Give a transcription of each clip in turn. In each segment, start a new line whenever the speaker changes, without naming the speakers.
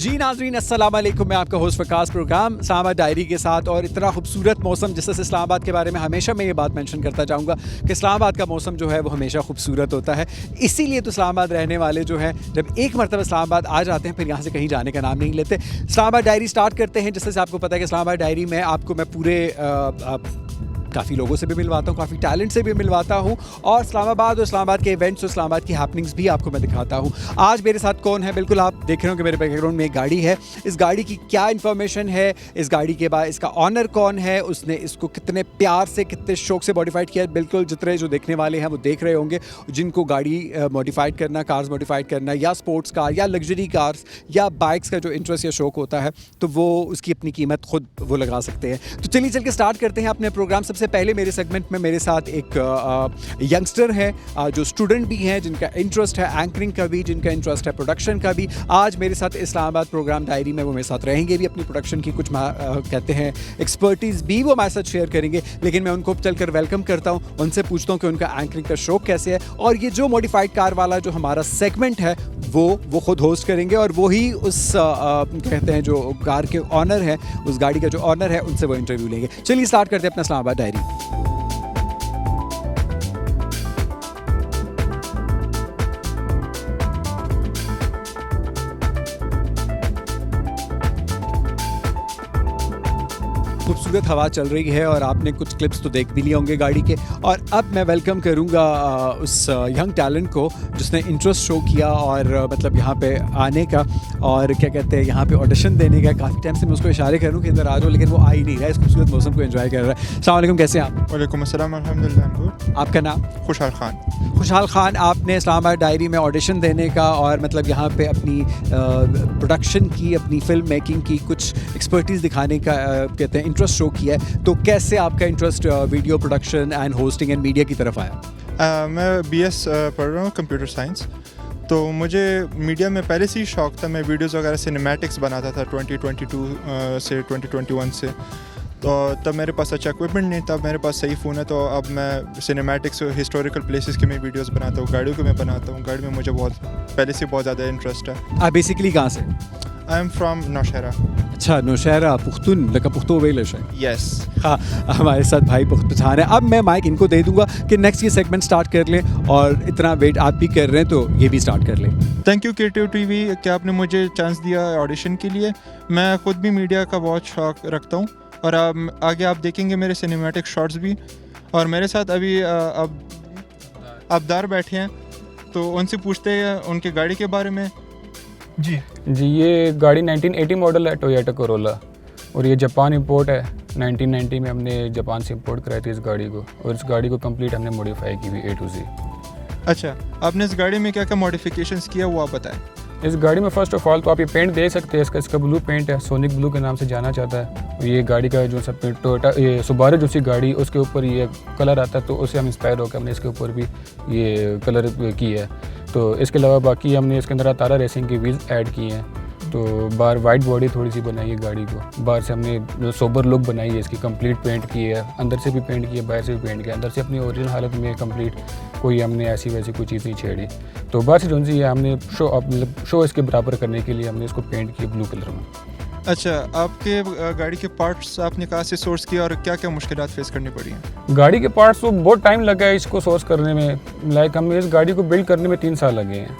जी नाज़रीन अस्सलाम वालेकुम, मैं आपका host Waqas program Islamabad diary के साथ। और इतना खूबसूरत मौसम, जिससे इस्लामाबाद के बारे में हमेशा मैं ये बात मेंशन करता जाऊँगा कि इस्लामाबाद का मौसम जो है वो हमेशा खूबसूरत होता है। इसीलिए तो इस्लामाबाद रहने वाले जो है जब एक मरतबा इस्लामाबाद आ जाते हैं फिर यहाँ से कहीं जाने का नाम नहीं लेते। इस्लामाबाद डायरी स्टार्ट करते हैं। जैसे आपको पता है कि इस्लामाबाद डायरी में आपको मैं पूरे काफ़ी लोगों से भी मिलवाता हूँ, काफ़ी टैलेंट से भी मिलवाता हूँ, और इस्लामाबाद के इवेंट्स और इस्लामाबाद की हैपनिंग्स भी आपको मैं दिखाता हूँ। आज मेरे साथ कौन है? बिल्कुल आप देख रहे हो कि मेरे बैकग्राउंड में एक गाड़ी है। इस गाड़ी की क्या इन्फॉर्मेशन है, इस गाड़ी के बाद इसका ऑनर कौन है, उसने इसको कितने प्यार से, कितने शौक से मॉडिफाइड किया है। बिल्कुल जितने जो देखने वाले हैं वो देख रहे होंगे, जिनको गाड़ी मॉडिफाइड करना, कार्स मॉडिफाइड करना, या स्पोर्ट्स कार या लग्जरी कार्स या बाइक्स का जो इंटरेस्ट या शौक होता है, तो वो उसकी अपनी कीमत खुद वो लगा सकते हैं। तो चलिए चल के स्टार्ट करते हैं अपने प्रोग्राम। सबसे पहले मेरे सेगमेंट में मेरे साथ एक यंगस्टर है, जो स्टूडेंट भी हैं, जिनका इंटरेस्ट है एंकरिंग का भी, जिनका इंटरेस्ट है प्रोडक्शन का भी। आज मेरे साथ इस्लामाबाद प्रोग्राम डायरी में वो मेरे साथ रहेंगे भी, अपनी प्रोडक्शन की कुछ कहते हैं एक्सपर्टीज़ भी वो मेरे साथ शेयर करेंगे। लेकिन मैं उनको चलकर वेलकम करता हूँ, उनसे पूछता हूँ कि उनका एंकरिंग का शौक कैसे है। और ये जो मॉडिफाइड कार वाला जो हमारा सेगमेंट है वो खुद होस्ट करेंगे, और वो ही उस कहते हैं जो कार के ऑनर है, उस गाड़ी का जो ऑनर है, उनसे वो इंटरव्यू लेंगे। चलिए स्टार्ट करते हैं अपना इस्लामाबाद डायरी। खूबसूरत हवा चल रही है और आपने कुछ क्लिप्स तो देख भी लिए होंगे गाड़ी के। और अब मैं वेलकम करूंगा उस यंग टैलेंट को जिसने इंटरेस्ट शो किया और मतलब यहाँ पे आने का, और क्या कहते हैं यहाँ पे ऑडिशन देने का। काफ़ी टाइम से मैं उसको इशारे करूँ कि इधर आ जाओ, लेकिन वो आ ही नहीं रहा है, इस खूबसूरत मौसम को एंजॉय कर रहा है। अस्सलाम वालेकुम, कैसे हैं आप?
वालेकुम अस्सलाम, अल्हम्दुलिल्लाह।
आपका नाम?
खुशहाल खान।
खुशहाल खान, आपने इस्लामाबाद डायरी में ऑडिशन देने का और मतलब यहाँ पे अपनी प्रोडक्शन की, अपनी फिल्म मेकिंग की कुछ एक्सपर्टीज़ दिखाने का कहते हैं इंटरेस्ट शो किया है। तो कैसे आपका interest video production and hosting and media की तरफ आया?
मैं BS पढ़ रहा हूँ कंप्यूटर साइंस। तो मुझे मीडिया में पहले से ही शौक था। मैं वीडियोज़ वगैरह सिनेमैटिक्स बनाता था 2022 से 2021 से। तो तब मेरे पास अच्छा इक्विपमेंट नहीं था, मेरे पास सही फ़ोन है। तो अब मैं सिनेमैटिक्स, हिस्टोरिकल प्लेसेस की मैं वीडियोस बनाता हूँ, गाड़ियों को मैं बनाता हूँ। गाड़ी में मुझे पहले से बहुत ज़्यादा इंटरेस्ट है।
आप बेसिकली कहाँ से?
I am from Nowshera.
अच्छा, नौशहरा, पुख्तून लका पुख्तो वेलश है।
यस।
हाँ, हमारे साथ भाई पठान है। अब मैं माइक इनको दे दूंगा कि नेक्स्ट ये सेगमेंट स्टार्ट कर लें, और इतना वेट आप भी कर रहे हैं तो ये भी स्टार्ट कर लें।
थैंक यू क्रिएटिव टीवी कि आपने मुझे चांस दिया ऑडिशन के लिए। मैं ख़ुद भी मीडिया का बहुत शौक रखता हूँ, और आगे आप देखेंगे मेरे सिनेमैटिक शॉट्स भी। और मेरे साथ अभी अबदार बैठे हैं, तो उनसे पूछते हैं उनके गाड़ी के बारे में।
जी, ये गाड़ी 1980 मॉडल है, टोयोटा कोरोला, और ये जापान इंपोर्ट है। 1990 में हमने जापान से इंपोर्ट कराई थी इस गाड़ी को, और इस गाड़ी को कंप्लीट हमने मॉडिफाई की हुई A to Z।
अच्छा, आपने इस गाड़ी में क्या क्या मॉडिफिकेशंस किया वो आप बताएं।
इस गाड़ी में फ़र्स्ट ऑफ ऑल तो आप ये पेंट देख सकते हैं। इसका ब्लू पेंट है, सोनिक ब्लू के नाम से जाना जाता है। ये गाड़ी का जो सब टोयोटा, ये सुबारू जो सी गाड़ी, उसके ऊपर ये कलर आता है, तो उससे हम इंस्पायर होकर हमने इसके ऊपर भी ये कलर की है। तो इसके अलावा बाकी हमने इसके अंदर तारा रेसिंग की व्हील्स ऐड की हैं। तो बाहर वाइट बॉडी थोड़ी सी बनाई है गाड़ी को, बाहर से हमने जो सोबर लुक बनाई है, इसकी कंप्लीट पेंट की है, अंदर से भी पेंट की है, बाहर से भी पेंट किया, अंदर से अपनी ओरिजिनल हालत में कंप्लीट, कोई हमने ऐसी वैसी कोई चीज़ नहीं छेड़ी। तो बाहर से जो सी है हमने शो इसके बराबर करने के लिए हमने इसको पेंट किया ब्लू कलर में।
अच्छा, आपके गाड़ी के पार्ट्स आपने कहाँ से सोर्स किया और क्या क्या मुश्किलात फेस करनी पड़ी हैं?
गाड़ी के पार्ट्स को बहुत टाइम लगा है इसको सोर्स करने में। लाइक हमें इस गाड़ी को बिल्ड करने में 3 साल लगे हैं,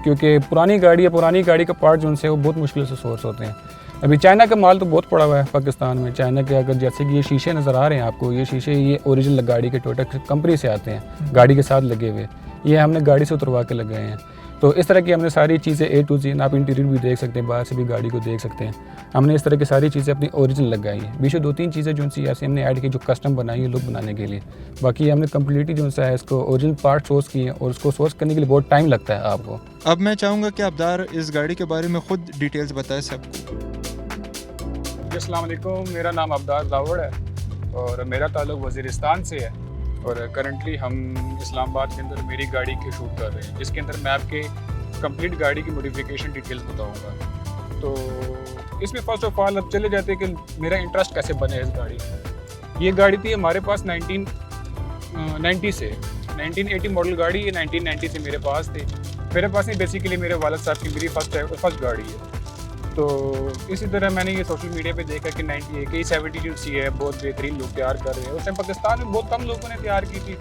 क्योंकि पुरानी गाड़ी है, पुरानी गाड़ी का पार्ट जो उनसे वो बहुत मुश्किल से सोर्स होते हैं। अभी चाइना का माल तो बहुत पड़ा हुआ है पाकिस्तान में। चाइना के अगर जैसे कि ये शीशे नज़र आ रहे हैं आपको, ये शीशे ये ओरिजिनल गाड़ी के टोयोटा कंपनी से आते हैं, गाड़ी के साथ लगे हुए। ये हमने गाड़ी से उतरवा के लगाए हैं। तो इस तरह की हमने सारी चीज़ें A to Z, आप इंटीरियर भी देख सकते हैं, बाहर से भी गाड़ी को देख सकते हैं। हमने इस तरह की सारी चीज़ें अपनी ओरिजिनल लगाई हैं। बीच में 2-3 चीज़ें जो सी ऐसे हमने ऐड की जो कस्टम बनाई है लुक बनाने के लिए। बाकी हमने कम्प्लीटली जो सा है इसको ओरिजिनल पार्ट सोर्स किए हैं, और उसको सोर्स करने के लिए बहुत टाइम लगता है आपको।
अब मैं चाहूँगा कि अबदार इस गाड़ी के बारे में ख़ुद डिटेल्स बताए सबको।
अस्सलाम वालेकुम, मेरा नाम अबदार दावड़ है और मेरा ताल्लुक़ वज़ीरिस्तान से है, और करंटली हम इस्लामाबाद के अंदर मेरी गाड़ी के शूट कर रहे हैं, जिसके अंदर मैं आपके कंप्लीट गाड़ी की मॉडिफिकेशन डिटेल्स बताऊंगा। तो इसमें फ़र्स्ट ऑफ ऑल अब चले जाते हैं कि मेरा इंटरेस्ट कैसे बने इस गाड़ी में। ये गाड़ी थी हमारे पास 1990 से, 1980 मॉडल गाड़ी, ये 1990 से मेरे पास थी। मेरे पास ही बेसिकली मेरे वालिद साहब की मेरी फर्स्ट गाड़ी है। तो इसी तरह मैंने ये सोशल मीडिया पे देखा कि 98 की 70 जो सी है बहुत बेहतरीन लोग तैयार कर रहे हैं। उस टाइम पाकिस्तान में बहुत कम लोगों ने तैयार की थी।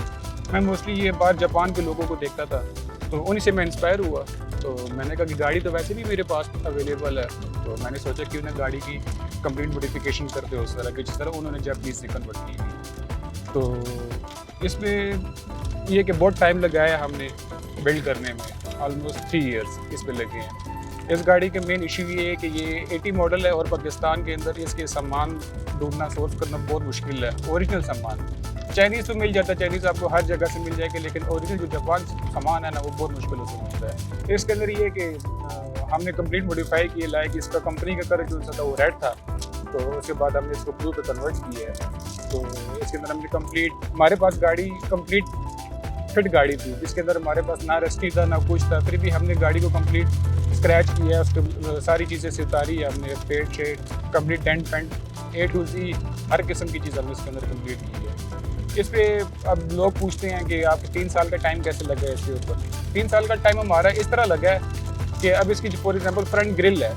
मैं मोस्टली ये बात जापान के लोगों को देखता था, तो उन्हीं से मैं इंस्पायर हुआ। तो मैंने कहा कि गाड़ी तो वैसे भी मेरे पास अवेलेबल है, तो मैंने सोचा कि उन्हें गाड़ी की कंप्लीट मॉडिफिकेशन करते हो उस तरह की जिस तरह उन्होंने जापानीज़ से कन्वर्ट की थी। तो इसमें ये कि बहुत टाइम लगाया हमने बिल्ड करने में, ऑलमोस्ट 3 ईयर्स इस पे लगे हैं। इस गाड़ी के मेन इशू ये है कि ये 80 मॉडल है और पाकिस्तान के अंदर इसके सामान ढूंढना सोर्स करना बहुत मुश्किल है। ओरिजिनल सामान चाइनीज़ तो मिल जाता है, चाइनीज़ आपको हर जगह से मिल जाएगी, लेकिन ओरिजिनल जो जापान सामान है ना वो बहुत मुश्किलों से मिलता है। इसके अंदर ये कि हमने कंप्लीट मॉडिफाई किया, लाइक इसका कंपनी का कलर जो सा था वो रेड था, तो उसके बाद हमने इसको ब्लू पे कन्वर्ट किया है। तो इसके अंदर हमने कंप्लीट, हमारे पास गाड़ी कंप्लीट फिट गाड़ी थी जिसके अंदर हमारे पास ना रस्टी था ना कुछ था, फिर भी हमने गाड़ी को कंप्लीट स्क्रैच किया है, उसके सारी चीज़ें से उतारी है हमने, पेट शेट complete, tent paint A to Z हर किस्म की चीज़ हमने इसके अंदर कंप्लीट की है। इस पर अब लोग पूछते हैं कि आपके 3 साल का टाइम कैसे लगा है इसके ऊपर। 3 साल का टाइम हमारा इस तरह लगा है कि अब इसकी फॉर एग्जांपल फ्रंट ग्रिल है,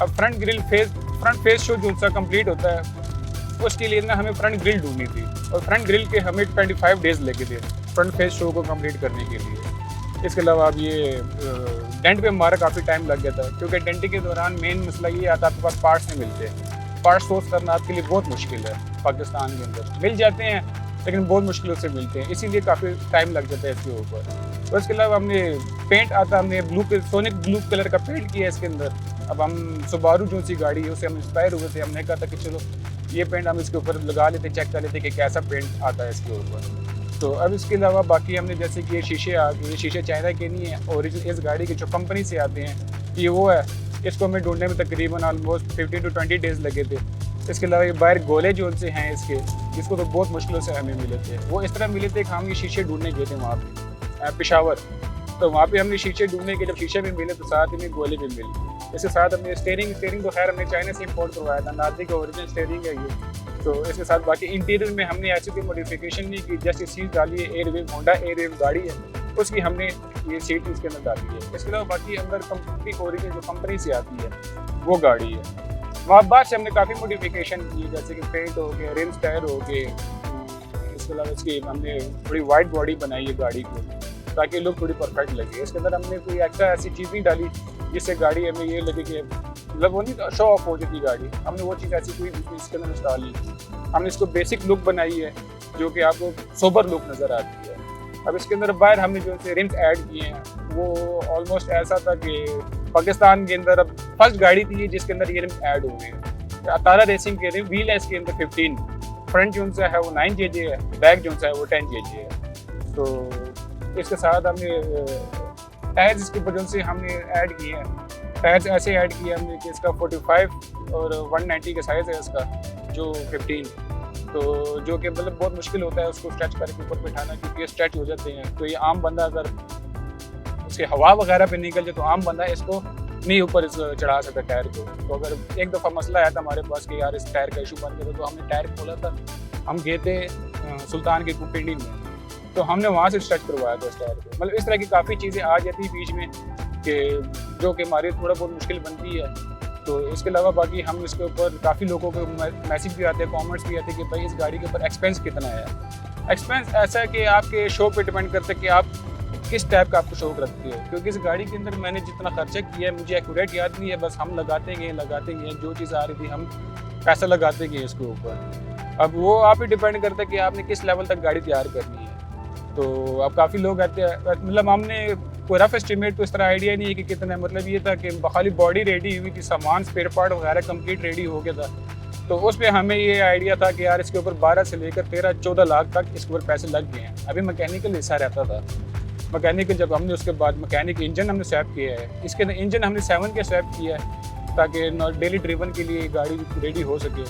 अब फ्रंट फेस शो जो सा कंप्लीट होता है उसके लिए ना हमें फ्रंट ग्रिल ढूंढनी थी, और फ्रंट ग्रिल के हमें 25 डेज़ लगे थे फ्रंट फेस शो को कंप्लीट करने के लिए। इसके अलावा अब ये डेंट पे हमारा काफ़ी टाइम लग गया था, क्योंकि डेंटिंग के दौरान मेन मसला ये आता है आपके पास पार्ट्स नहीं मिलते। पार्ट्स सोर्स करना आपके लिए बहुत मुश्किल है, पाकिस्तान के अंदर मिल जाते हैं लेकिन बहुत मुश्किलों से मिलते हैं, इसीलिए काफ़ी टाइम लग जाता है इसके ऊपर। और इसके अलावा हमने पेंट आता, हमने सोनिक ब्लू कलर का पेंट किया इसके अंदर। अब हम सुबारू जो सी गाड़ी है उससे हम इंस्पायर हुए थे, हमने कहा था कि चलो ये पेंट हम इसके ऊपर लगा लेते, चेक कर लेते कि कैसा पेंट आता है इसके ऊपर। तो अब इसके अलावा बाकी हमने जैसे कि ये शीशे आ गए, ये शीशे चाइना के नहीं है, ओरिजिनल इस गाड़ी के जो कंपनी से आते हैं ये वो है। इसको हमें ढूंढने में तकरीबन ऑलमोस्ट 15 to 20 डेज़ लगे थे। इसके अलावा ये बाहर गोले जो उनसे हैं इसको तो बहुत मुश्किलों से हमें मिले थे। वो इस तरह मिले थे कि हम ये शीशे ढूंढने गए थे वहाँ पे पेशावर, तो वहाँ पे हमने शीशे ढूंढने के जब शीशे भी मिले तो साथ ही में गोले भी मिले। इसके साथ हमने स्टीयरिंग तो खैर हमने चाइना से इम्पोर्ट करवाया था, नाजी का ओरिजिनल स्टीयरिंग है ये। तो इसके साथ बाकी इंटीरियर में हमने ऐसी कोई मॉडिफिकेशन नहीं की, जैसे सीट डाली है एयरवेव, होंडा एयरवेव गाड़ी है उसकी हमने ये सीट इसके अंदर डाली है। इसके अलावा बाकी अंदर कंपनी ओरिजिनल जो कंपनी से आती है वो गाड़ी है। वहाँ बाद से हमने काफ़ी मॉडिफिकेशन की, जैसे कि पेंट हो गए, रिम्स टायर हो गए। इसके अलावा इसकी हमने थोड़ी वाइड बॉडी बनाई है गाड़ी को ताकि लुक थोड़ी परफेक्ट लगे। इसके अंदर हमने कोई एक्स्ट्रा ऐसी चीज़ नहीं डाली जिससे गाड़ी हमें ये लगे कि मतलब वो नहीं शो ऑफ हो जाती गाड़ी, हमने वो चीज़ ऐसी कोई इसके अंदर इंस्टॉल नहीं की। हमने इसको बेसिक लुक बनाई है जो कि आपको सोबर लुक नज़र आती है। अब इसके अंदर बाहर हमने जो से रिम्स ऐड किए हैं वो ऑलमोस्ट ऐसा था कि पाकिस्तान के अंदर अब फर्स्ट गाड़ी थी जिसके अंदर ये रिम्स ऐड हुए हैं। तारा रेसिंग के रिम व्हील है इसके अंदर 15, फ्रंट जो सा है वो 9 JJ है, बैक जो सा है वो 10 JJ है। तो इसके साथ हमने टायर्स इसके ऊपर जो से हमने ऐड किए हैं, टायर्स ऐसे ऐड किए हमने कि इसका 45 और 190 का साइज़ है इसका जो 15, तो जो कि मतलब बहुत मुश्किल होता है उसको स्ट्रेच करके ऊपर बैठाना, क्योंकि ये स्ट्रेच हो जाते हैं। तो ये आम बंदा अगर उसके हवा वगैरह पे निकल जाए तो आम बंदा इसको नहीं ऊपर चढ़ा सकता टायर को। तो अगर एक दफ़ा मसला आया था हमारे पास कि यार इस टायर का इशू बन गया था, तो हमने टायर खोला था, हम गए थे सुल्तान के कुपिंडी में, तो हमने वहाँ से स्ट्रेच करवाया था इस टायर को। मतलब इस तरह की काफ़ी चीज़ें आ जाती है बीच में कि जो कि हमारी थोड़ा बहुत मुश्किल बनती है। तो इसके अलावा बाकी हम इसके ऊपर काफ़ी लोगों के मैसेज भी आते हैं, कमेंट्स भी आते हैं कि भाई इस गाड़ी के ऊपर एक्सपेंस कितना है। एक्सपेंस ऐसा है कि आपके शौक पे डिपेंड करता है कि आप किस टाइप का आपको शौक रखते हो, क्योंकि इस गाड़ी के अंदर मैंने जितना खर्चा किया है मुझे एक्यूरेट याद नहीं है, बस हम लगाते गए जो चीज़ आ रही थी हम पैसा लगाते गए इसके ऊपर। अब वो आप ही डिपेंड करता है कि आपने किस लेवल तक गाड़ी तैयार करनी है। तो अब काफ़ी लोग आते हैं, मतलब हमने कोई रफ एस्टिमेट तो इस तरह आइडिया नहीं है कि कितना, मतलब ये था कि खाली बॉडी रेडी हुई थी, सामान स्पेयर पार्ट वगैरह कंप्लीट रेडी हो गया था। तो उस पर हमें ये आइडिया था कि यार इसके ऊपर 12 से लेकर 13-14 लाख तक इसके ऊपर पैसे लग गए हैं। अभी मैकेनिकल हिस्सा रहता था, मैकेनिकल जब हमने उसके बाद मैकेनिक इंजन हमने स्वैप किया है, इसके अंदर इंजन हमने 7 के स्वैप किया है ताकि डेली ड्रिवन के लिए गाड़ी रेडी हो सके,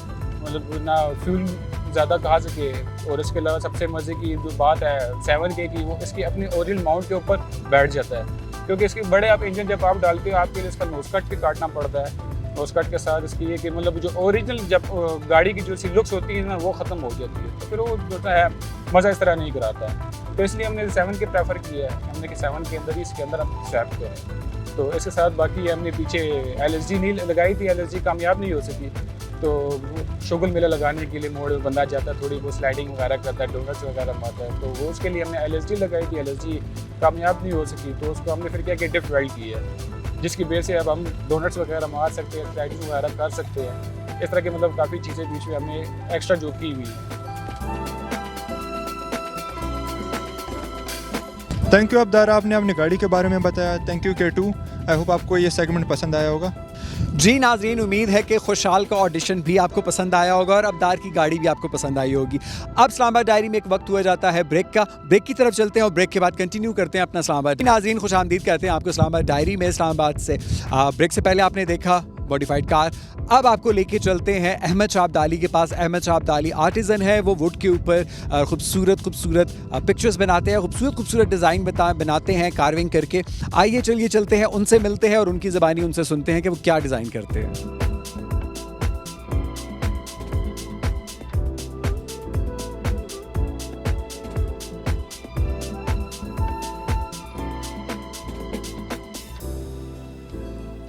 मतलब ना फ्यूल ज़्यादा कहा सके। और इसके अलावा सबसे मज़े की जो बात है 7K की, वो इसकी अपनी ओरिजिनल माउंट के ऊपर बैठ जाता है, क्योंकि इसके बड़े आप इंजन जब आप डालते हो आपके लिए इसका नोज कट भी काटना पड़ता है। नोज कट के साथ इसकी ये कि मतलब जो ओरिजिनल जब गाड़ी की जो सी लुक्स होती है ना वो ख़त्म हो जाती है, तो फिर वो जो है मज़ा इस तरह नहीं कराता है। तो इसलिए हमने 7 के प्रेफर किया है, हमने कि 7 के अंदर ही इसके अंदर हम स्ट्रैप करें। तो इसके साथ बाकी हमने पीछे LSG नहीं लगाई थी, LSG कामयाब नहीं हो सकी, तो शुगल मेला लगाने के लिए मोड़ बंदा जाता है, थोड़ी वो स्लाइडिंग वगैरह करता है, डोनट्स वगैरह मारता है, तो वो उसके लिए हमने LSG लगाई थी, LSG कामयाब नहीं हो सकी, तो उसको हमने फिर क्या कि डिप वेल्ड की है, जिसकी वजह से अब हम डोनट्स वगैरह मार सकते हैं, स्लाइडिंग वगैरह कर सकते हैं। इस तरह के मतलब काफ़ी चीज़ें बीच में हमने एक्स्ट्रा जो की हुई है।
थैंक यू अब्दार, आपने अपनी गाड़ी के बारे में बताया। Thank you K2। I hope आपको ये सेगमेंट पसंद आया होगा।
जी नाजरीन, उम्मीद है कि खुशहाल का ऑडिशन भी आपको पसंद आया होगा और अब्दार की गाड़ी भी आपको पसंद आई होगी। अब इस्लामाबाद डायरी में एक वक्त हुआ जाता है ब्रेक का। ब्रेक की तरफ चलते हैं और ब्रेक के बाद कंटिन्यू करते हैं अपना इस्लामाबाद। नाजरीन, खुश आमदीद कहते हैं आपको इस्लामाबाद डायरी में। इस्लामाबाद से ब्रेक से पहले आपने देखा मॉडिफाइड कार। अब आपको लेके चलते हैं अहमद शाह अब्दाली के पास। अहमद शाह अब्दाली आर्टिज़न है, वो वुड के ऊपर खूबसूरत पिक्चर्स बनाते हैं, खूबसूरत डिज़ाइन बनाते हैं कार्विंग करके। आइए चलिए चलते हैं, उनसे मिलते हैं और उनकी ज़बानी उनसे सुनते हैं कि वो क्या डिज़ाइन करते हैं।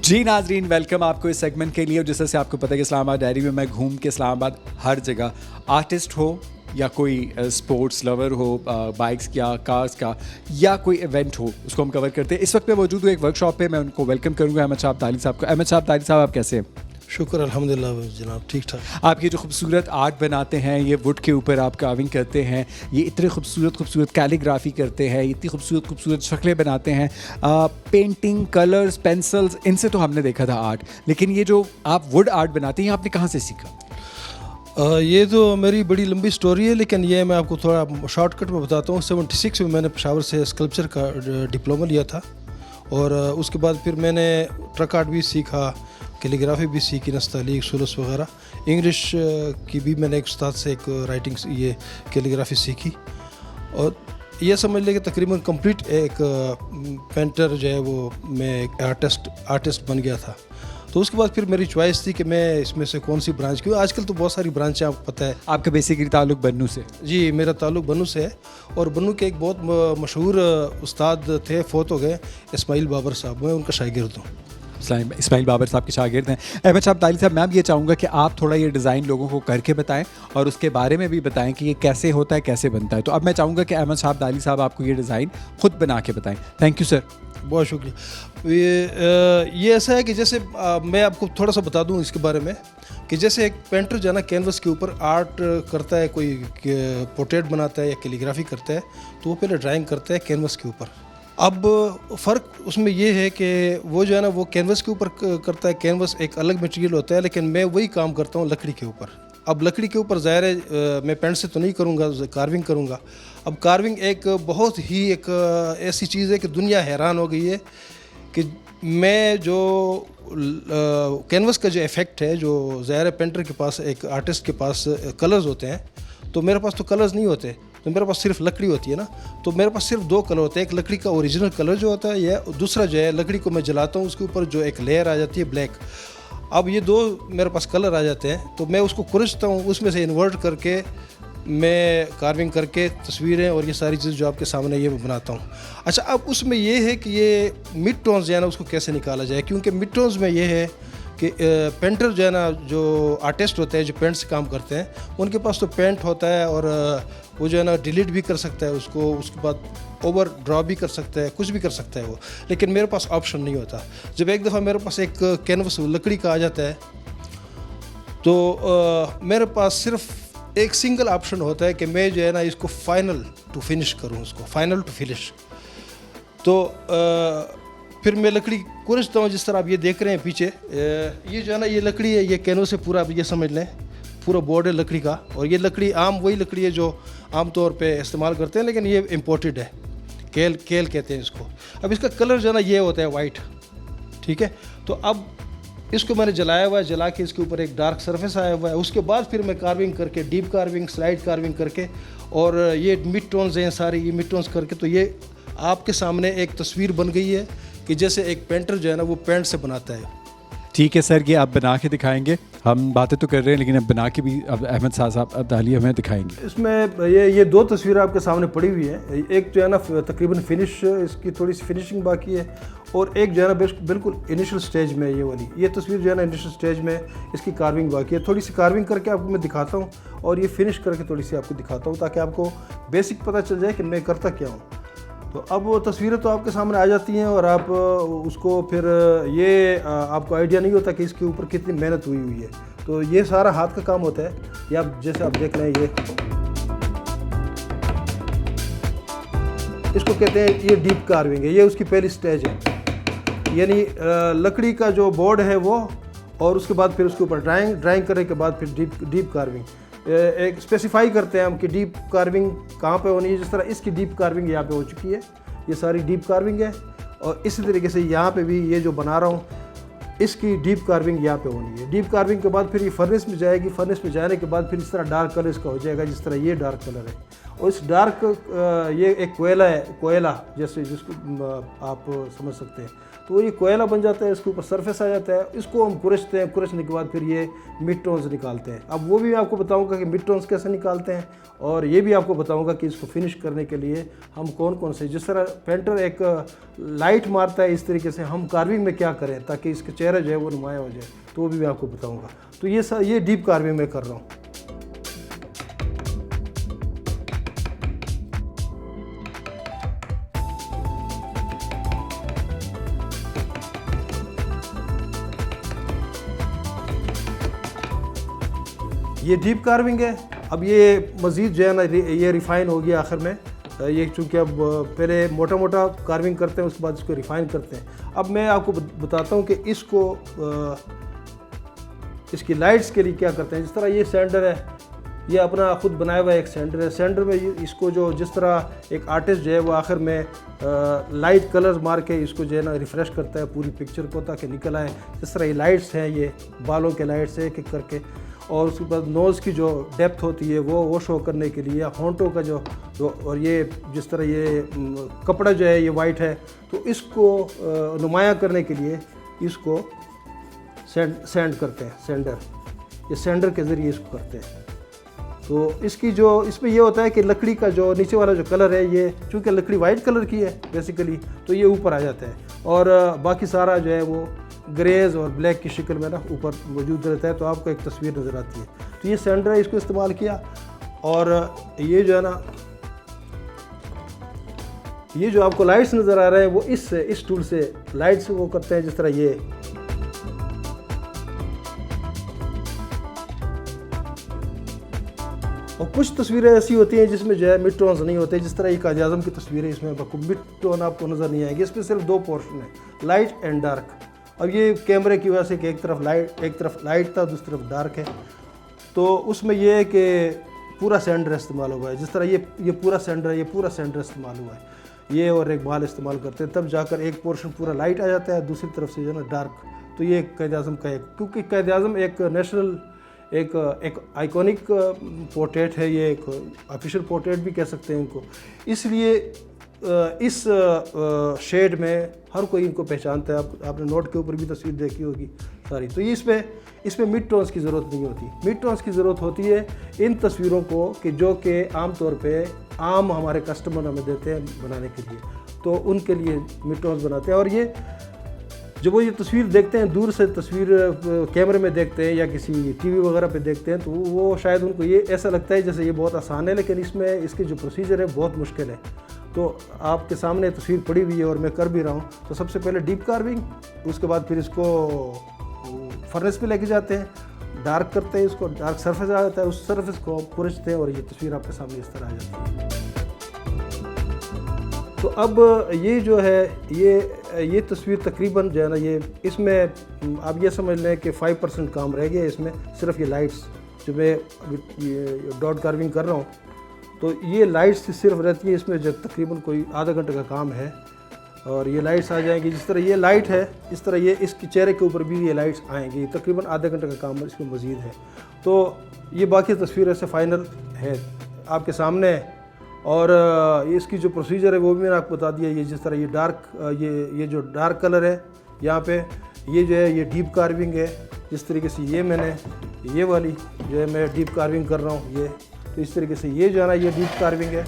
जी नाजरीन, वेलकम आपको इस सेगमेंट के लिए। और जैसे से आपको पता है कि इस्लामाबाद डायरी में मैं घूम के इस्लामाबाद हर जगह, आर्टिस्ट हो या कोई स्पोर्ट्स लवर हो, बाइक्स का, कार्स का, या कोई इवेंट हो, उसको हम कवर करते हैं। इस वक्त मैं मौजूद हूँ एक वर्कशॉप पे। मैं उनको वेलकम करूँगा, अहमद शाह अब्दाली साहब को। अहमद शाह अब्दाली साहब, आप कैसे हैं?
शुक्र अल्हम्दुलिल्लाह जनाब, ठीक ठाक।
आप ये जो खूबसूरत आर्ट बनाते हैं, ये वुड के ऊपर आप कार्विंग करते हैं, ये इतने खूबसूरत कैलीग्राफी करते हैं, इतनी खूबसूरत शक्लें बनाते हैं, पेंटिंग, कलर्स, पेंसिल्स, इनसे तो हमने देखा था आर्ट, लेकिन ये जो आप वुड आर्ट बनाते हैं, आपने कहाँ से सीखा?
ये तो मेरी बड़ी लंबी स्टोरी है, लेकिन ये मैं आपको थोड़ा शॉर्टकट में बताता हूँ। 76 में मैंने पेशावर से स्कल्पचर का डिप्लोमा लिया था, और उसके बाद फिर मैंने ट्रक आर्ट भी सीखा, कैलीग्राफी भी सीखी, नस्तालीक, सुलस वगैरह। इंग्लिश की भी मैंने एक उस्ताद से एक राइटिंग ये कैलीग्राफी सीखी, और ये समझ लें कि तकरीबन कंप्लीट एक पेंटर जो है वो मैं एक आर्टिस्ट बन गया था। तो उसके बाद फिर मेरी चॉइस थी कि मैं इसमें से कौन सी ब्रांच, क्योंकि आजकल तो बहुत सारी ब्रांचें आपको पता है।
आपका बेसिकली ताल्लुक बन्नू से? जी,
मेरा ताल्लुक बन्नू से है, और बन्नू के एक बहुत मशहूर उस्ताद थे, फोत हो गए, इस्माइल बाबर साहब। मैं उनका शागिर्द हूँ।
इस्माइल बाबर साहब के शागिर्द हैं। अहमद शाह अब्दाली साहब, मैं अब ये चाहूँगा कि आप थोड़ा ये डिज़ाइन लोगों को करके बताएं और उसके बारे में भी बताएं कि ये कैसे होता है, कैसे बनता है। तो अब मैं चाहूँगा कि अहमद शाह अब्दाली साहब आपको ये डिज़ाइन खुद बना के बताएं। Thank you sir.
बहुत शुक्रिया। ये ऐसा है कि जैसे मैं आपको थोड़ा सा बता दूं इसके बारे में, कि जैसे एक पेंटर जो है ना कैनवस के ऊपर आर्ट करता है, कोई पोर्ट्रेट बनाता है या कैलीग्राफी करता है, तो वो पहले ड्राइंग करता है कैनवस के ऊपर। अब फ़र्क उसमें ये है कि वो जो है ना वो कैनवस के ऊपर करता है, कैनवस एक अलग मटेरियल होता है, लेकिन मैं वही काम करता हूँ लकड़ी के ऊपर। अब लकड़ी के ऊपर ज़ाहिर है मैं पेंट से तो नहीं करूँगा, कार्विंग करूँगा। अब कार्विंग एक बहुत ही एक ऐसी चीज़ है कि दुनिया हैरान हो गई है कि मैं जो कैनवस का जो इफ़ेक्ट है, जो ज़ाहिर है पेंटर के पास, एक आर्टिस्ट के पास कलर्स होते हैं, तो मेरे पास तो कलर्स नहीं होते, तो मेरे पास सिर्फ लकड़ी होती है ना। तो मेरे पास सिर्फ 2 कलर होते हैं, एक लकड़ी का ओरिजिनल कलर जो होता है, या दूसरा जो है लकड़ी को मैं जलाता हूँ, उसके ऊपर जो एक लेयर आ जाती है ब्लैक। अब ये 2 मेरे पास कलर आ जाते हैं, तो मैं उसको कुरसता हूँ, उसमें से इन्वर्ट करके मैं कार्विंग करके तस्वीरें और ये सारी चीज़ जो आपके सामने ये बनाता हूँ। अच्छा, अब उसमें ये है कि ये मिड टोन्स जो है ना उसको कैसे निकाला जाए, क्योंकि मिड टोन्स में ये है कि पेंटर जो है ना, जो आर्टिस्ट होते हैं, जो पेंट से काम करते हैं, उनके पास तो पेंट होता है, और वो जो है ना डिलीट भी कर सकता है उसको, उसके बाद ओवर ड्रॉ भी कर सकता है, कुछ भी कर सकता है वो। लेकिन मेरे पास ऑप्शन नहीं होता। जब एक दफ़ा मेरे पास एक कैनवस लकड़ी का आ जाता है, तो मेरे पास सिर्फ एक सिंगल ऑप्शन होता है कि मैं जो है ना इसको फाइनल टू फिनिश करूँ, उसको फाइनल टू फिनिश। तो फिर मैं लकड़ी कुरसता हूँ, जिस तरह आप ये देख रहे हैं पीछे, ये जो है ना ये लकड़ी है, ये कैनवस से पूरा, आप ये समझ लें पूरा बोर्ड है लकड़ी का। और ये लकड़ी वही लकड़ी है जो आम तौर पे इस्तेमाल करते हैं, लेकिन ये इम्पोर्टेड है, केल कहते हैं इसको। अब इसका कलर जो है ना ये होता है वाइट, ठीक है। तो अब इसको मैंने जलाया हुआ है, जला के इसके ऊपर एक डार्क सरफेस आया हुआ है। उसके बाद फिर मैं कार्विंग करके, डीप कार्विंग, स्लाइड कार्विंग करके, और ये मिड टोन्स हैं सारे, ये मिड टोन्स करके, तो ये आपके सामने एक तस्वीर बन गई है कि जैसे एक पेंटर जो है ना वो पेंट से बनाता है।
ठीक है सर, ये आप बना के दिखाएंगे। हम बातें तो कर रहे हैं लेकिन अब बना के भी अब अहमद साहब अब्दाली हमें दिखाएंगे।
इसमें ये दो तस्वीरें आपके सामने पड़ी हुई हैं। एक जो है ना तकरीबन फिनिश, इसकी थोड़ी सी फिनिशिंग बाकी है, और एक जो है ना बिल्कुल इनिशियल स्टेज में ये वाली ये तस्वीर जो है ना इनिशियल स्टेज में इसकी कार्विंग बाकी है। थोड़ी सी कार्विंग करके आपको मैं दिखाता हूँ और ये फिनिश करके थोड़ी सी आपको दिखाता हूँ ताकि आपको बेसिक पता चल जाए कि मैं करता क्या हूँ। तो अब वो तस्वीरें तो आपके सामने आ जाती हैं और आप उसको फिर ये आपको आइडिया नहीं होता कि इसके ऊपर कितनी मेहनत हुई है। तो ये सारा हाथ का काम होता है। ये आप जैसे आप देख रहे हैं, ये इसको कहते हैं ये डीप कार्विंग है। ये उसकी पहली स्टेज है, यानी लकड़ी का जो बोर्ड है वो, और उसके बाद फिर उसके ऊपर ड्राइंग करने के बाद फिर डीप कार्विंग एक स्पेसिफाई करते हैं हम कि डीप कार्विंग कहाँ पे होनी है। जिस तरह इसकी डीप कार्विंग यहाँ पे हो चुकी है, ये सारी डीप कार्विंग है, और इसी तरीके से यहाँ पे भी ये जो बना रहा हूँ इसकी डीप कार्विंग यहाँ पे होनी है। डीप कार्विंग के बाद फिर ये फर्नेस में जाएगी। फर्नेस में जाने के बाद फिर इस तरह डार्क कलर इसका हो जाएगा, जिस तरह ये डार्क कलर है। और इस डार्क ये एक कोयला है, कोयला जैसे जिसको आप समझ सकते हैं। तो ये कोयला बन जाता है, इसके ऊपर सरफेस आ जाता है, इसको हम कुरचते हैं। कुरचने के बाद फिर ये मिड टोन्स निकालते हैं। अब वो भी आपको बताऊंगा कि मिड टोन्स कैसे निकालते हैं, और ये भी आपको बताऊंगा कि इसको फिनिश करने के लिए हम कौन कौन से, जिस तरह पेंटर एक लाइट मारता है इस तरीके से हम कार्विंग में क्या करें ताकि इसका चेहरा जो है वो नुमाया हो जाए, तो वो भी मैं आपको बताऊँगा। तो ये डीप कार्विंग में कर रहा हूँ। ये डीप कार्विंग है। अब ये मज़ीद जो है ना ये रिफ़ाइन हो गया आखिर में। ये चूँकि अब पहले मोटा मोटा कार्विंग करते हैं, उसके बाद इसको रिफ़ाइन करते हैं। अब मैं आपको बताता हूँ कि इसको इसकी लाइट्स के लिए क्या करते हैं। जिस तरह ये सेंडर है, ये अपना खुद बनाया हुआ एक सेंडर है। सेंडर में इसको जो जिस तरह एक आर्टिस्ट जो है वो आखिर में लाइट कलर्स मार के इसको जो है ना रिफ़्रेश करता है पूरी पिक्चर को ताकि निकल आए। जिस तरह ये लाइट्स हैं, ये बालों के लाइट्स है एक करके, और उसके बाद नोज़ की जो डेप्थ होती है वो शो करने के लिए, या होंठों का जो और ये जिस तरह ये कपड़ा जो है ये वाइट है, तो इसको नुमाया करने के लिए इसको सेंड करते हैं। सेंडर, ये सेंडर के ज़रिए इसको करते हैं। तो इसकी जो इसमें ये होता है कि लकड़ी का जो नीचे वाला जो कलर है, ये चूँकि लकड़ी वाइट कलर की है बेसिकली, तो ये ऊपर आ जाता है, और बाकी सारा जो है वो ग्रेज और ब्लैक की शक्ल में ना ऊपर मौजूद रहता है। तो आपको एक तस्वीर नज़र आती है। तो ये सेंडर है, इसको इस्तेमाल किया। और ये जो है ना, ये जो आपको लाइट्स नज़र आ रहा है वो इस टूल से लाइट्स वो करते हैं। जिस तरह ये और कुछ तस्वीरें ऐसी होती हैं जिसमें जो है मिड टोन्स नहीं होते। जिस तरह ये कायद आज़म की तस्वीर है, इसमें आपको मिड टोन आपको नज़र नहीं आएगी। इसमें सिर्फ दो पोर्शन है, लाइट एंड डार्क। अब ये कैमरे की वजह से कि एक तरफ लाइट था, दूसरी तरफ डार्क है, तो उसमें यह है कि पूरा सेंडर इस्तेमाल हुआ है। जिस तरह ये पूरा सेंडर है, ये पूरा सेंडर इस्तेमाल हुआ है। ये और एक बाल इस्तेमाल करते हैं, तब जाकर एक पोर्शन पूरा लाइट आ जाता है, दूसरी तरफ से जो है ना डार्क। तो ये कायद आज़म का एक, क्योंकि कायद आज़म एक नेशनल एक आइकॉनिक पोर्ट्रेट है, ये एक ऑफिशियल पोर्ट्रेट भी कह सकते हैं इनको, इसलिए इस शेड में हर कोई इनको पहचानता है। आपने नोट के ऊपर भी तस्वीर देखी होगी सारी। तो ये इसमें मिड टोन्स की ज़रूरत नहीं होती। मिड टोन्स की ज़रूरत होती है इन तस्वीरों को कि जो कि आम तौर पे आम हमारे कस्टमर हमें देते हैं बनाने के लिए, तो उनके लिए मिड टोन्स बनाते हैं। और ये जब वो ये तस्वीर देखते हैं, दूर से तस्वीर कैमरे में देखते हैं या किसी टीवी वगैरह पे देखते हैं, तो वो शायद उनको ये ऐसा लगता है जैसे ये बहुत आसान है, लेकिन इसमें इसकी जो प्रोसीजर है बहुत मुश्किल है। तो आपके सामने तस्वीर पड़ी हुई है और मैं कर भी रहा हूँ। तो सबसे पहले डीप कार्विंग, उसके बाद फिर इसको फर्नेस पे लेके जाते हैं, डार्क करते हैं, इसको डार्क सरफेस आ जाता है, उस सरफेस को कुरचते हैं और ये तस्वीर आपके सामने इस तरह आ जाती है। तो अब ये जो है ये तस्वीर तकरीबन जो है ना, ये इसमें आप ये समझ लें कि 5% काम रह गया इसमें। सिर्फ ये लाइट्स जो मैं ये डॉट कार्विंग कर रहा हूँ, तो ये लाइट्स सिर्फ रहती है इसमें, जब तकरीबन कोई आधा घंटे का काम है और ये लाइट्स आ जाएंगी। जिस तरह ये लाइट है, इस तरह ये इसके चेहरे के ऊपर भी ये लाइट्स आएंगी। तकरीबन आधे घंटे का काम इसमें मज़ीद है। तो ये बाकी तस्वीर ऐसे फ़ाइनल है आपके सामने। और इसकी जो प्रोसीजर है वो भी मैंने आपको बता दिया। ये जिस तरह ये डार्क ये जो डार्क कलर है यहाँ पे, ये जो है ये डीप कार्विंग है, जिस तरीके से ये मैंने ये वाली जो है मैं डीप कार्विंग कर रहा हूँ ये, तो इस तरीके से ये जो है ना ये डीप कार्विंग है,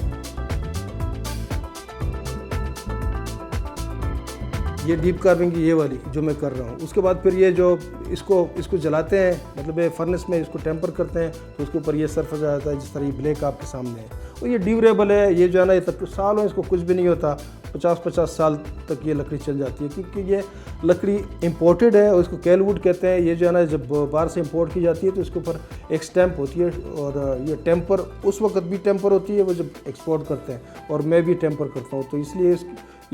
ये डीप कार्विंग ये वाली जो मैं कर रहा हूँ। उसके बाद फिर ये जो इसको जलाते हैं, मतलब ये फर्नेस में इसको टेम्पर करते हैं, तो उसके ऊपर ये सरफेस आ जाता है, जिस तरह ये ब्लैक आपके सामने है। और ये ड्यूरेबल है, ये जो है ना ये तक सालों इसको कुछ भी नहीं होता, 50-50 साल तक ये लकड़ी चल जाती है, क्योंकि ये लकड़ी इंपोर्टेड है और इसको कैलवुड कहते हैं। ये जो है ना जब बाहर से इंपोर्ट की जाती है तो इसके ऊपर एक स्टैंप होती है, और ये टेम्पर उस वक्त भी टेम्पर होती है वो जब एक्सपोर्ट करते हैं, और मैं भी टेम्पर करता हूँ, तो इसलिए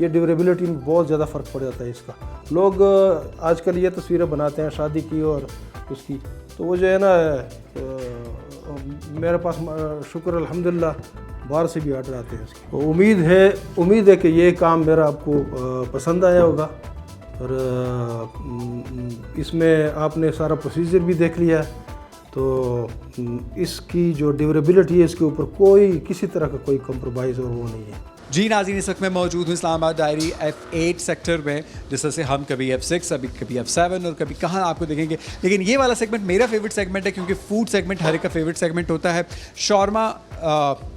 ये ड्यूरेबिलिटी में बहुत ज़्यादा फ़र्क पड़ जाता है इसका। लोग आजकल ये तस्वीरें बनाते हैं शादी की और उसकी, तो वो जो है ना मेरे पास शुक्र अल्हम्दुलिल्लाह बाहर से भी ऑर्डर आते हैं इसके। तो उम्मीद है कि ये काम मेरा आपको पसंद आया होगा, और इसमें आपने सारा प्रोसीजर भी देख लिया है, तो इसकी जो ड्यूरेबिलिटी है इसके ऊपर कोई किसी तरह का कोई कॉम्प्रोमाइज़ और वो नहीं है।
जी नाज़रीन, इस वक्त मैं मौजूद हूँ इस्लामाबाद डायरी F8 सेक्टर में, जिससे हम कभी F6 कभी F7 और कभी कहाँ आपको देखेंगे। लेकिन ये वाला सेगमेंट मेरा फेवरेट सेगमेंट है, क्योंकि फूड सेगमेंट हर एक का फेवरेट सेगमेंट होता है। शौरमा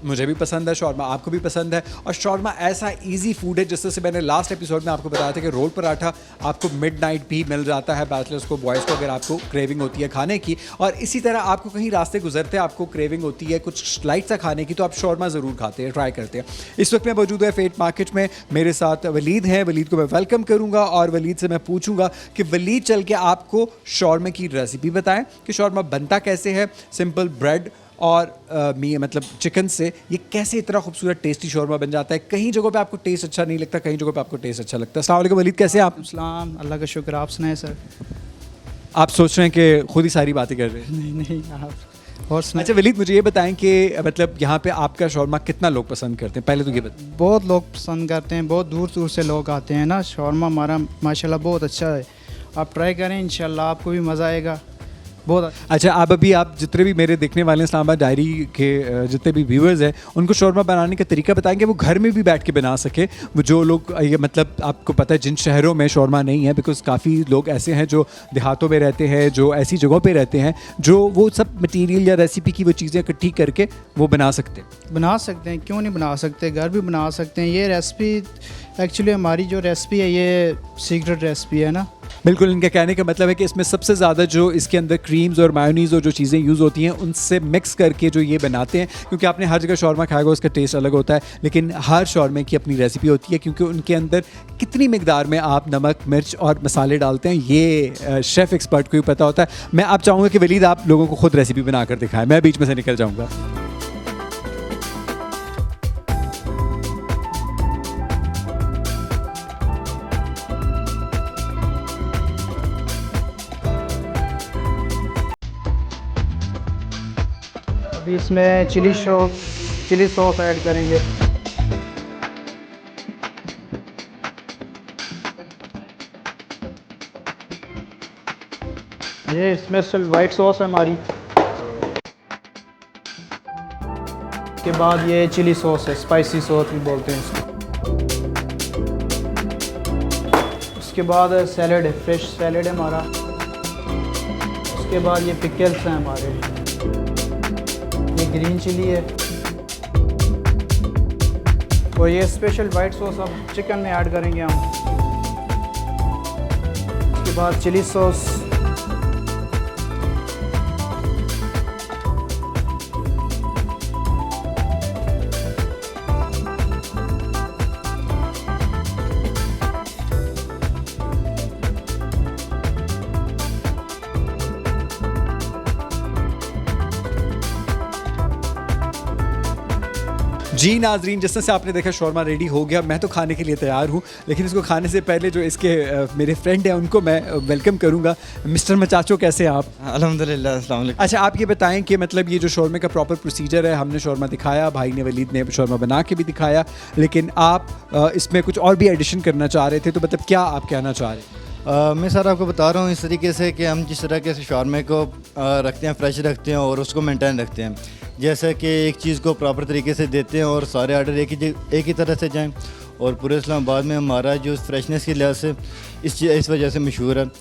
मुझे भी पसंद है, शौरमा आपको भी पसंद है, और शौरमा ऐसा इजी फूड है जिससे मैंने लास्ट एपिसोड में आपको बताया था कि रोल पराठा आपको मिडनाइट भी मिल जाता है बैचलर्स को, बॉयज़ को, अगर आपको क्रेविंग होती है खाने की। और इसी तरह आपको कहीं रास्ते गुजरते आपको क्रेविंग होती है कुछ लाइट सा खाने की, तो आप शौरमा ज़रूर खाते हैं, ट्राई करते हैं। इस वक्त मैं मौजूद है F8 मार्केट में, मेरे साथ वलीद हैं। वलीद को मैं वेलकम करूंगा और वलीद से मैं पूछूंगा कि वलीद चल के आपको शौरमा की रेसिपी बताएं कि शौरमा बनता कैसे है, सिंपल ब्रेड और मतलब चिकन से ये कैसे इतना खूबसूरत टेस्टी शौरमा बन जाता है। कहीं जगहों पे आपको टेस्ट अच्छा नहीं लगता, कहीं जगहों पे आपको टेस्ट अच्छा लगता है। अस्सलाम वालेकुम वलीद, कैसे हैं आप?
अस्सलाम, अल्लाह का शुक्र। आप सुनाए सर?
आप सोच रहे हैं कि खुद ही सारी बातें कर रहे हैं?
नहीं आप और सुनाए।
अच्छा वलीद, मुझे ये बताएं कि मतलब यहाँ पे आपका शौरमा कितना लोग पसंद करते हैं, पहले तो ये बताएं।
बहुत लोग पसंद करते हैं, बहुत दूर दूर से लोग आते हैं ना। शौरमा हमारा माशाल्लाह बहुत अच्छा है, आप ट्राई करें, इंशाल्लाह आपको भी मज़ा आएगा बहुत।
अच्छा, आप जितने भी मेरे देखने वाले हैं इस्लामाबाद डायरी के जितने भी व्यूअर्स हैं, उनको शौरमा बनाने का तरीका बताएंगे वो घर में भी बैठ के बना सके। वो जो लोग ये मतलब आपको पता है जिन शहरों में शौरमा नहीं है, बिकॉज काफ़ी लोग ऐसे हैं जो देहातों में रहते हैं, जो ऐसी जगहों पे रहते हैं, जो वो सब मटीरियल या रेसिपी की वो चीज़ें इकट्ठी करके वो बना सकते
हैं। क्यों नहीं बना सकते, घर भी बना सकते हैं। ये रेसिपी एक्चुअली हमारी जो रेसिपी है ये सीक्रेट रेसिपी है ना।
बिल्कुल, इनका कहने का मतलब है कि इसमें सबसे ज़्यादा जो इसके अंदर क्रीम्स और मायोनीज़ और जो चीज़ें यूज़ होती हैं उनसे मिक्स करके जो ये बनाते हैं, क्योंकि आपने हर जगह शौरमा खाएगा उसका टेस्ट अलग होता है, लेकिन हर शौरमे की अपनी रेसिपी होती है, क्योंकि उनके अंदर कितनी मिकदार में आप नमक, मिर्च और मसाले डालते हैं ये शेफ़ एक्सपर्ट को ही पता होता है। मैं आप चाहूँगा कि वलीद आप लोगों को खुद रेसिपी बना कर दिखाएँ, मैं बीच में से निकल जाऊँगा।
अभी इसमें चिली सॉस ऐड करेंगे। ये इसमें सिर्फ वाइट सॉस है हमारी, के बाद ये चिली सॉस है, स्पाइसी सॉस भी बोलते हैं इसको। उसके बाद सैलेड है, फ्रेश सैलेड है हमारा। उसके बाद ये पिकल्स हैं हमारे, ये ग्रीन चिली है, और ये स्पेशल वाइट सॉस अब चिकन में ऐड करेंगे हम। उसके बाद चिली सॉस,
जी नाजरीन, जिस तरह से आपने देखा शौरमा रेडी हो गया, मैं तो खाने के लिए तैयार हूँ, लेकिन इसको खाने से पहले जो इसके मेरे फ्रेंड हैं उनको मैं वेलकम करूँगा। मिस्टर मचाचो, कैसे हैं आप?
अल्हम्दुलिल्लाह, अस्सलाम वालेकुम।
अच्छा, आप ये बताएं कि मतलब ये जो शौरमे का प्रॉपर प्रोसीजर है, हमने शौरमा दिखाया, भाई ने वलीद ने शौरमा बना के भी दिखाया, लेकिन आप इसमें कुछ और भी एडिशन करना चाह रहे थे, तो मतलब क्या आप कहना चाह रहे हैं?
मैं सर आपको बता रहा हूँ इस तरीके से कि हम जिस तरह के शौरमे को रखते हैं, फ्रेश रखते हैं और उसको मेंटेन रखते हैं, जैसे कि एक चीज़ को प्रॉपर तरीके से देते हैं और सारे आर्डर एक ही तरह से जाएं, और पूरे इस्लामाबाद में हमारा जो फ्रेशनेस के लिहाज से इस वजह से मशहूर है।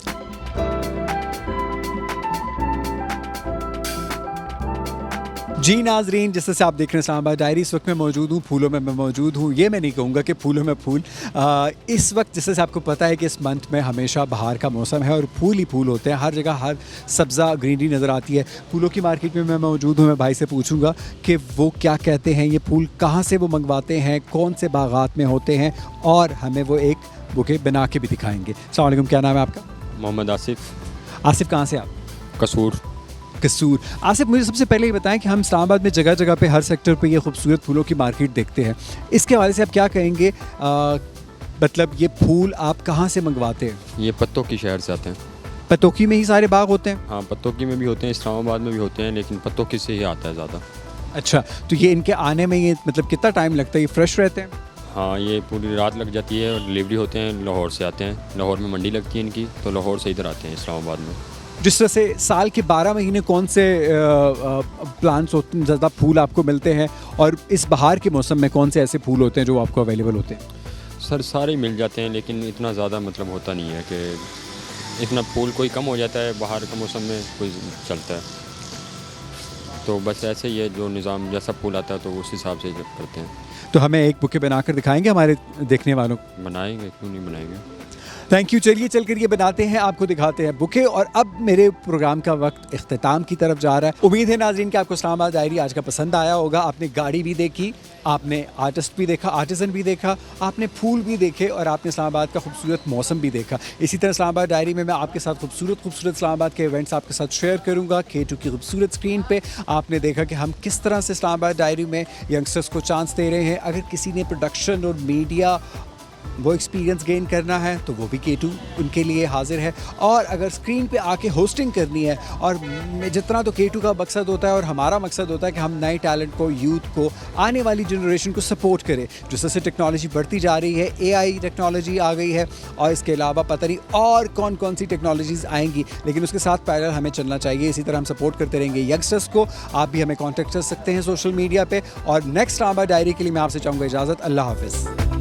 जी नाजरीन, जिस तरह से आप देख रहे हैं इस्लामाबाद डायरी, इस वक्त मैं मौजूद हूँ फूलों में मैं मौजूद हूँ। ये मैं नहीं कहूँगा कि फूलों में फूल, इस वक्त जिस तरह से आपको पता है कि इस मंथ में हमेशा बाहर का मौसम है और फूल ही फूल होते हैं, हर जगह हर सब्ज़ा ग्रीनरी नज़र आती है। फूलों की मार्केट में मैं मौजूद हूँ। मैं भाई से पूछूँगा कि वो क्या कहते हैं, ये फूल कहाँ से वो मंगवाते हैं, कौन से बागात में होते हैं, और हमें वो एक बुके बना के भी दिखाएँगे। अस्सलाम वालेकुम, क्या नाम है आपका?
मोहम्मद आसिफ।
आसिफ, कहाँ से आप?
कसूर।
कसूर। आसिफ, मुझे सबसे पहले ये बताएं कि हम इस्लामाबाद में जगह जगह पे हर सेक्टर पे ये खूबसूरत फूलों की मार्केट देखते हैं, इसके हवाले से आप क्या कहेंगे? मतलब ये फूल आप कहाँ से मंगवाते हैं?
ये पत्तों की शहर से आते हैं।
पतोकी में ही सारे बाग होते हैं?
हाँ, पत्तोकी में भी होते हैं, इस्लामाबाद में भी होते हैं, लेकिन पत्तोकी से ही आता है ज़्यादा।
अच्छा, तो ये इनके आने में ये मतलब कितना टाइम लगता है? ये फ्रेश रहते हैं?
हाँ, ये पूरी रात लग जाती है और डिलीवरी होते हैं, लाहौर से आते हैं। लाहौर में मंडी लगती है इनकी, तो लाहौर से इधर आते हैं इस्लामाबाद में।
जिस तरह से साल के 12 महीने कौन से प्लांट्स होते, ज़्यादा फूल आपको मिलते हैं, और इस बाहर के मौसम में कौन से ऐसे फूल होते हैं जो आपको अवेलेबल होते हैं?
सर सारे मिल जाते हैं, लेकिन इतना ज़्यादा मतलब होता नहीं है कि इतना फूल कोई कम हो जाता है, बाहर के मौसम में कोई चलता है। तो बस ऐसे ही है, जो निज़ाम जैसा फूल आता है तो उस हिसाब से करते हैं।
तो हमें एक बुके बनाकर दिखाएंगे हमारे देखने वालों को?
बनाएंगे, क्यों नहीं बनाएंगे।
Thank you. चलिए चल कर ये बनाते हैं, आपको दिखाते हैं बुके। और अब मेरे प्रोग्राम का वक्त इख्तिताम की तरफ जा रहा है। उम्मीद है नाज़रीन कि आपको इस्लामाबाद डायरी आज का पसंद आया होगा। आपने गाड़ी भी देखी, आपने आर्टिस्ट भी देखा, आर्टिसन भी देखा, आपने फूल भी देखे, और आपने इस्लामाबाद का खूबसूरत मौसम भी देखा। इसी तरह इस्लामाबाद डायरी में मैं आपके साथ खूबसूरत इस्लामाबाद के इवेंट्स आपके साथ शेयर करूँगा। K2 की खूबसूरत स्क्रीन पे आपने देखा कि हम किस तरह से इस्लामाबाद डायरी में यंगस्टर्स को चांस दे रहे हैं। अगर किसी ने प्रोडक्शन और मीडिया वो एक्सपीरियंस गेन करना है तो वो भी K2 उनके लिए हाजिर है। और अगर स्क्रीन पे आके होस्टिंग करनी है, और जितना तो K2 का मकसद होता है और हमारा मकसद होता है कि हम नए टैलेंट को, यूथ को, आने वाली जनरेशन को सपोर्ट करें। जिस तरह से टेक्नोलॉजी बढ़ती जा रही है, AI टेक्नोलॉजी आ गई है, और इसके अलावा पता नहीं और कौन कौन सी टेक्नोलॉजीज़ आएंगी, लेकिन उसके साथ पैरेलल हमें चलना चाहिए। इसी तरह हम सपोर्ट करते रहेंगे यंगस्टर्स को। आप भी हमें कॉन्टेक्ट कर सकते हैं सोशल मीडिया पर। और नेक्स्ट इस्लामाबाद डायरी के लिए मैं आपसे चाहूँगा इजाज़त। अल्लाह हाफ़िज़।